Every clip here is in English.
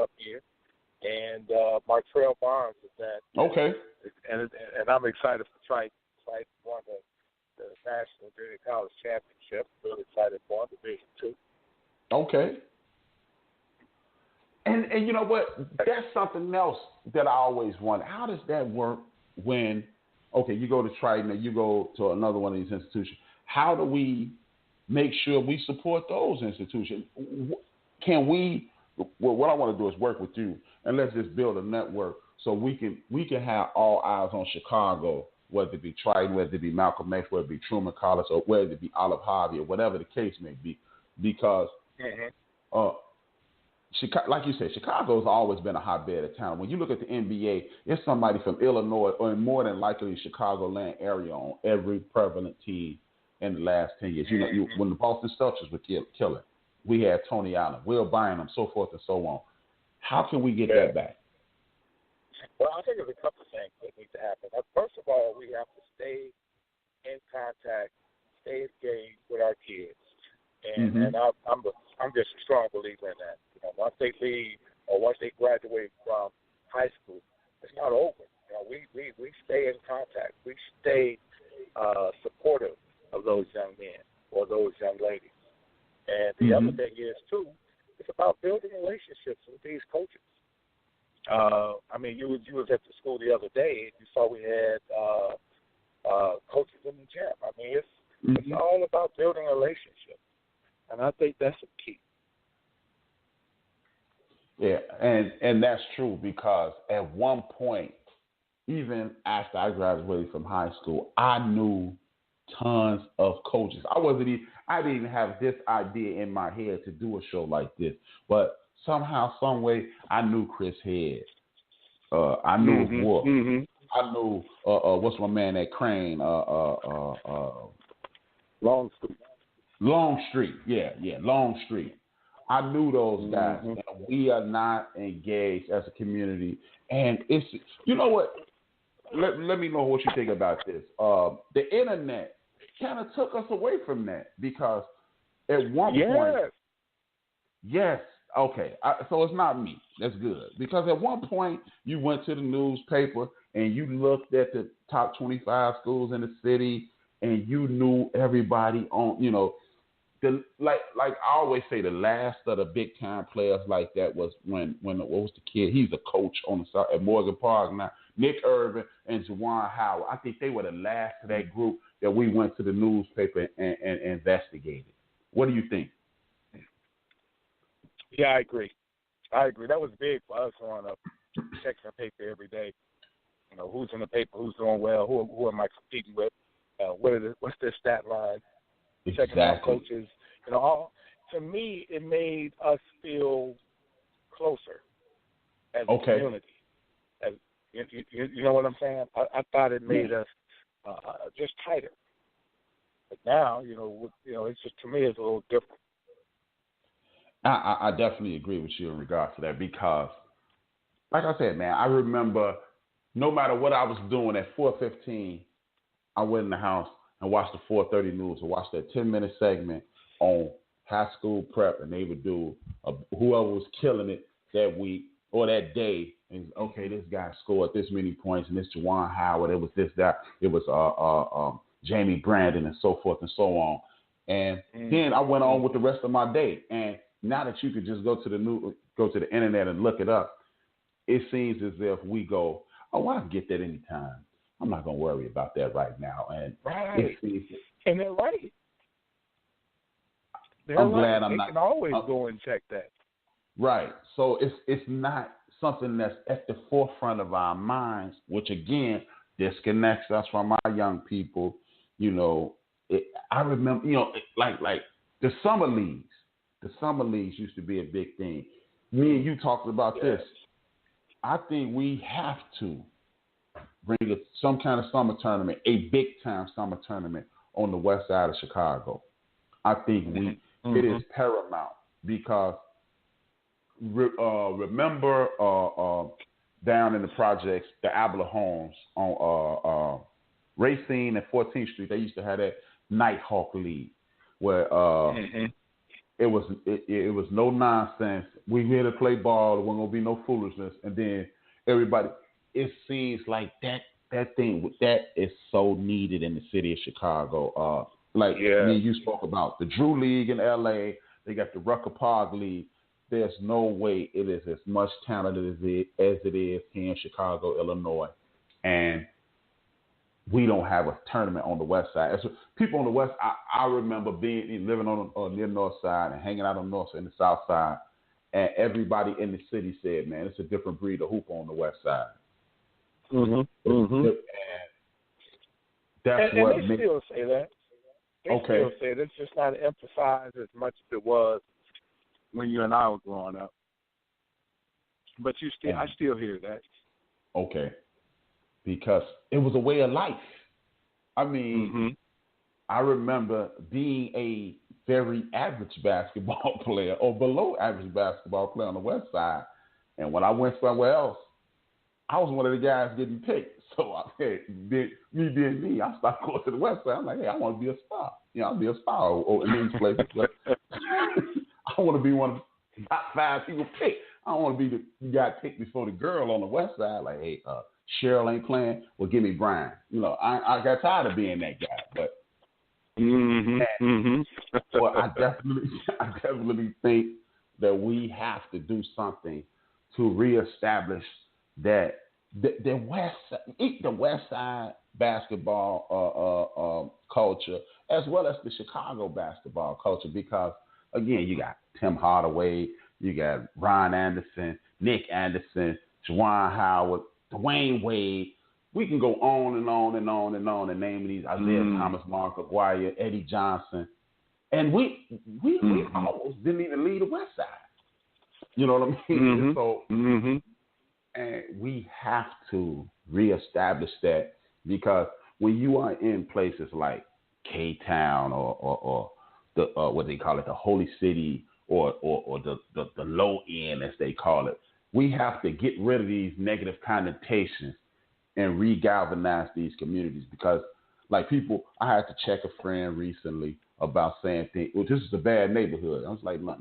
up here, and Martrell Barnes is that. Okay. And I'm excited for Triton. Triton won the National Junior College Championship. Really excited for him, Division II. Okay. And you know what? That's something else that I always wonder. How does that work when, okay, you go to Triton or you go to another one of these institutions? How do we make sure we support those institutions? Can we, well, what I want to do is work with you, and let's just build a network so we can have all eyes on Chicago, whether it be Triton, whether it be Malcolm X, whether it be Truman College, or whether it be Olive Harvey, or whatever the case may be. Because Chicago, like you said, Chicago's always been a hotbed of talent. When you look at the NBA, it's somebody from Illinois or more than likely the Chicagoland area on every prevalent team in the last 10 years. You know, when the Boston Celtics were killing, we had Tony Allen, Will Bynum, so forth and so on. How can we get that back? Well, I think there's a couple of things that need to happen. First of all, we have to stay in contact, stay engaged with our kids. And I'm just a strong believer in that. You know, once they leave or once they graduate from high school, it's not over. You know, we stay in contact. We stay supportive of those young men or those young ladies. And the other thing is too, it's about building relationships with these coaches. I mean, you was at the school the other day and you saw we had coaches in the gym. I mean, it's all about building relationships. And I think that's the key. Yeah, and that's true because at one point, even after I graduated from high school, I knew tons of coaches. I didn't even have this idea in my head to do a show like this, but somehow, some way, I knew Chris Head. I knew Wolf. I knew what's my man at Crane? Longstreet. Yeah, Longstreet. I knew those guys, and we are not engaged as a community. And it's, you know what? Let me know what you think about this. The internet kind of took us away from that because at one point, yes, okay, so it's not me. That's good because at one point you went to the newspaper and you looked at the top 25 schools in the city, and you knew everybody on, you know. Like I always say, the last of the big time players like that was when what was the kid? He's a coach on the side at Morgan Park now. Nick Irvin and Juwan Howard. I think they were the last of that group that we went to the newspaper and investigated. What do you think? Yeah, I agree. That was big for us growing up, checking the paper every day. You know, who's in the paper, who's doing well, who am I competing with? What's their stat line? Checking out coaches, you know, to me, it made us feel closer as a community. As you know what I'm saying? I thought it made us just tighter. But now, you know, it's just, to me, it's a little different. I definitely agree with you in regards to that because, like I said, man, I remember no matter what I was doing at 4:15, I went in the house and watched the 4:30 news or watched that 10-minute segment on high school prep, and they would do whoever was killing it that week or that day. And okay, this guy scored this many points, and this Juwan Howard, it was this, that, it was Jamie Brandon, and so forth and so on. And then I went on with the rest of my day. And now that you could just go to the internet and look it up, it seems as if we go, oh, I can get that anytime. I'm not going to worry about that right now. And and they're right. I'm glad I'm not. They can always go and check that. Right. So it's not something that's at the forefront of our minds, which again disconnects us from our young people. You know, I remember, you know, like the summer leagues. The summer leagues used to be a big thing. Me and you talked about this. I think we have to bring some kind of summer tournament, a big-time summer tournament on the west side of Chicago. I think it is paramount because remember down in the projects, the Abler homes on Racine and 14th Street, they used to have that Nighthawk League where it was no nonsense. We here to play ball. There wasn't gonna be no foolishness. And then everybody, it seems like that thing that is so needed in the city of Chicago. Like me and you spoke about the Drew League in LA. They got the Rucker Park League. There's no way it is as much talent as it is here in Chicago, Illinois, and we don't have a tournament on the west side. People on the west, I remember living on near north side and hanging out on the north and the south side, and everybody in the city said, "Man, it's a different breed of hooper on the west side." Mm-hmm. And that's and what they still say that. They still say it. It's just not emphasized as much as it was when you and I were growing up. But I still hear that. Okay. Because it was a way of life. I mean, I remember being a very average basketball player or below average basketball player on the west side. And when I went somewhere else, I was one of the guys getting picked. So I said, me, I started going to the west side. I'm like, hey, I want to be a star. I'll be a star in these places. But I want to be one of the top 5 people picked. I don't want to be the guy picked before the girl on the west side. Like, hey, Cheryl ain't playing. Well, give me Brian. I got tired of being that guy. But well, I definitely think that we have to do something to reestablish that the west side basketball culture, as well as the Chicago basketball culture, because again, you got Tim Hardaway, you got Ron Anderson, Nick Anderson, Juwan Howard, Dwayne Wade. We can go on and on and on and on and name these Isaiah Thomas, Mark Aguirre, Eddie Johnson, and we almost didn't even lead the West Side. You know what I mean? So, and we have to reestablish that, because when you are in places like K-Town or the what they call it, the Holy City, or the low end, as they call it, we have to get rid of these negative connotations and re-galvanize these communities. Because, like, people, I had to check a friend recently about saying things, well, this is a bad neighborhood. I was like, no.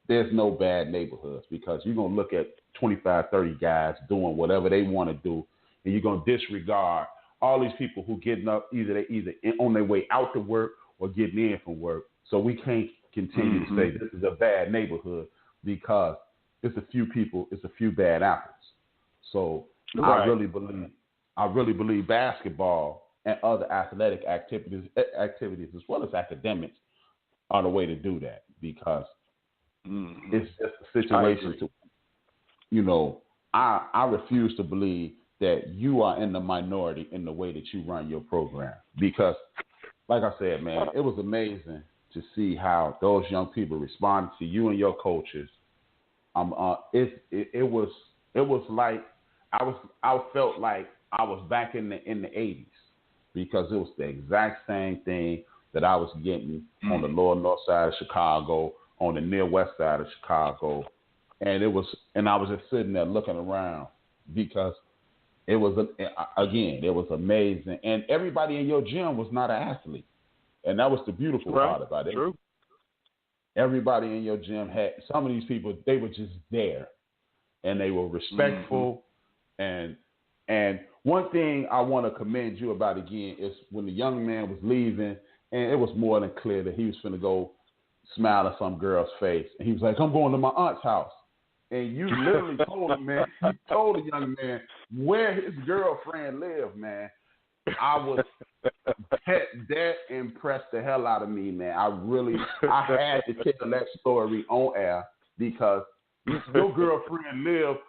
There's no bad neighborhoods, because you're going to look at 25, 30 guys doing whatever they want to do, and you're going to disregard all these people who getting up, either on their way out to work or getting in from work. So we can't continue to say this is a bad neighborhood, because it's a few people, it's a few bad apples. So I really believe basketball and other athletic activities as well as academics are the way to do that, because it's just a situation I refuse to believe that you are in the minority in the way that you run your program, because, like I said, man, it was amazing to see how those young people responded to you and your coaches. It was like I felt like I was back in the 80s, because it was the exact same thing that I was getting on the lower north side of Chicago, on the near west side of Chicago, and I was just sitting there looking around, because it was amazing, and everybody in your gym was not an athlete, and that was the beautiful part about it. True. Everybody in your gym had, some of these people, they were just there, and they were respectful. And one thing I want to commend you about again is when the young man was leaving, and it was more than clear that he was finna go smile at some girl's face, and he was like, "I'm going to my aunt's house." And you literally told him, man, you told the young man where his girlfriend lived, man. That impressed the hell out of me, man. I had to tell that story on air, because your girlfriend lived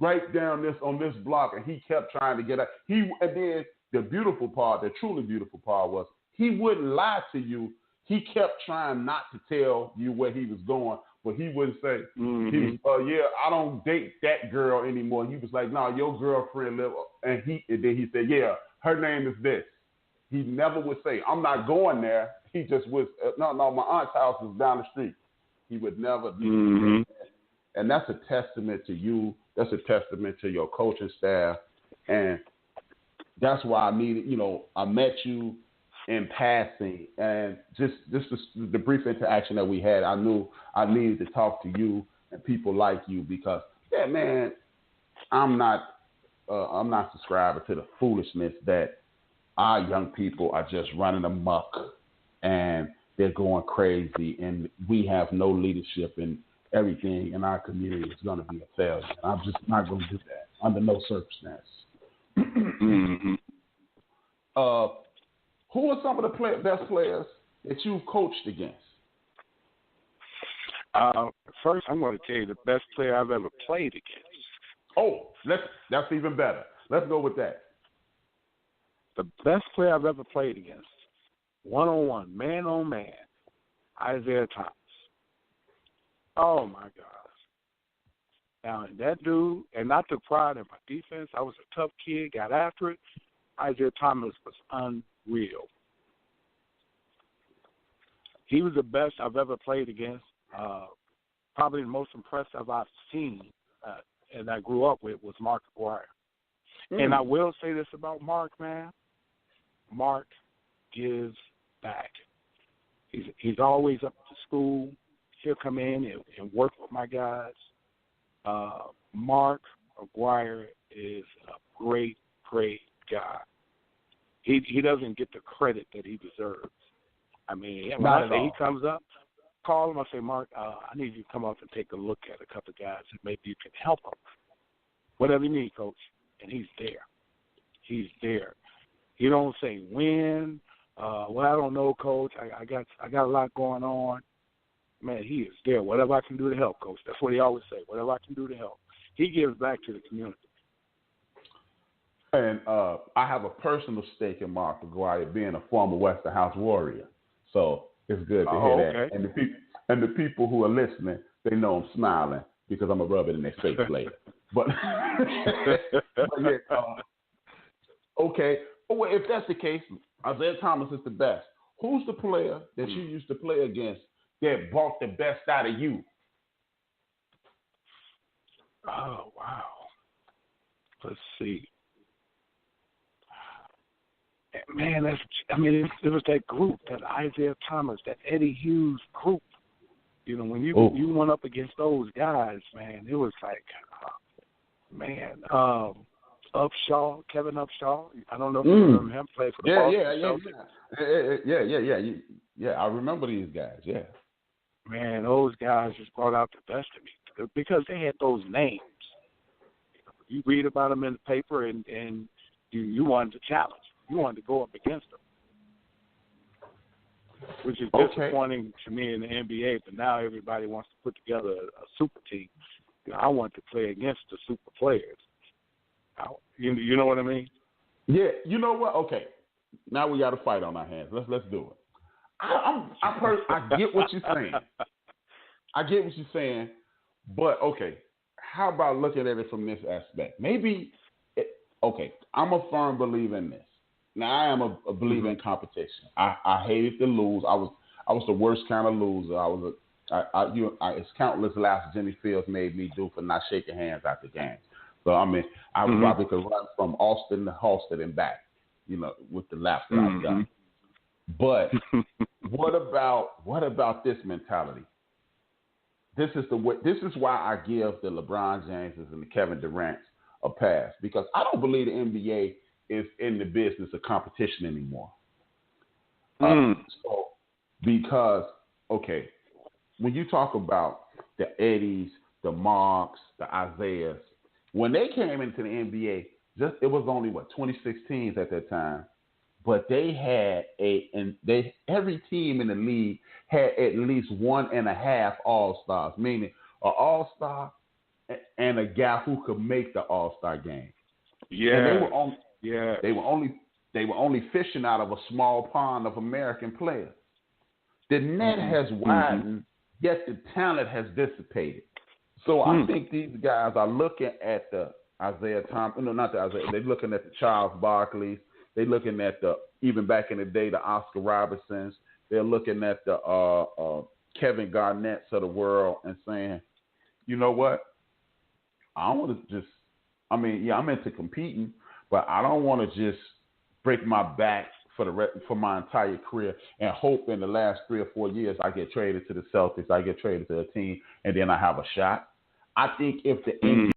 right down on this block, and he kept trying to get out. And then the truly beautiful part was, he wouldn't lie to you. He kept trying not to tell you where he was going, but he wouldn't say, I don't date that girl anymore. And he was like, no, your girlfriend lived, and then he said, yeah, her name is this. He never would say, I'm not going there. He just was, no, my aunt's house is down the street. He would never do that. And that's a testament to you. That's a testament to your coaching staff. And that's why I met you in passing, and just the brief interaction that we had, I knew I needed to talk to you and people like you because, yeah, man, I'm not subscribing to the foolishness that our young people are just running amok and they're going crazy, and we have no leadership, and everything in our community is going to be a failure. I'm just not going to do that under no circumstance. Mm-hmm. Who are some of the best players that you've coached against? First, I'm going to tell you the best player I've ever played against. Oh, that's even better. Let's go with that. The best player I've ever played against, one-on-one, man-on-man, Isaiah Thomas. Oh, my gosh. Now, that dude, and I took pride in my defense. I was a tough kid, got after it. Isaiah Thomas was unreal. He was the best I've ever played against. Probably the most impressive I've seen and I grew up with was Mark Aguirre. And I will say this about Mark, man. Mark gives back. He's always up to school. He'll come in and work with my guys. Mark Aguirre is a great, great guy. He doesn't get the credit that he deserves. I mean, when I say he comes up, call him. I say, Mark, I need you to come up and take a look at a couple of guys and maybe you can help them. Whatever you need, Coach. And he's there. He's there. He don't say when. Well, I don't know, Coach. I got a lot going on. Man, he is there. Whatever I can do to help, Coach. That's what he always say. Whatever I can do to help. He gives back to the community. And I have a personal stake in Mark Aguirre being a former Western House Warrior. So it's good to hear that. And the people who are listening, they know I'm smiling because I'm a rub it in their face later. But yeah, okay. Well, if that's the case, Isaiah Thomas is the best. Who's the player that you used to play against that brought the best out of you? Oh, wow. Let's see. Man, it was that group, that Isaiah Thomas, that Eddie Hughes group. You know, when you went up against those guys, man, it was like, Upshaw, Kevin Upshaw. I don't know if you remember him, played for the Boston Celtics. Yeah. I remember these guys. Yeah. Man, those guys just brought out the best of me because they had those names. You read about them in the paper, and you wanted to challenge. You wanted to go up against them, which is disappointing to me in the NBA. But now everybody wants to put together a super team. You know, I want to play against the super players. You know what I mean? Yeah. You know what? Okay. Now we got a fight on our hands. Let's do it. I get what you're saying. But okay, how about looking at it from this aspect? I'm a firm believer in this. Now I am a believer in competition. I hated to lose. I was the worst kind of loser. It's countless laughs Jimmy Fields made me do for not shaking hands after games. So I mean, I probably could run from Austin to Halstead and back, you know, with the laps that I've done. But what about this mentality? This is why I give the LeBron Jameses and the Kevin Durants a pass, because I don't believe the NBA is in the business of competition anymore. Because when you talk about the Eddies, the Marks, the Isaiahs, when they came into the NBA, it was only 26 teams at that time, but they had every team in the league had at least 1.5 All-Stars, meaning an All-Star and a guy who could make the All-Star game. Yeah. And they were only fishing out of a small pond of American players. The net has widened, yet the talent has dissipated. So I think these guys are looking at the Isaiah Thomas. No, not the Isaiah. They're looking at the Charles Barkleys. They're looking at even back in the day, the Oscar Robertsons. They're looking at the Kevin Garnett's of the world and saying, you know what? I don't want to I'm into competing, but I don't want to just break my back for my entire career, and hope in the last 3 or 4 years I get traded to the Celtics, I get traded to a team, and then I have a shot. I think if the NBA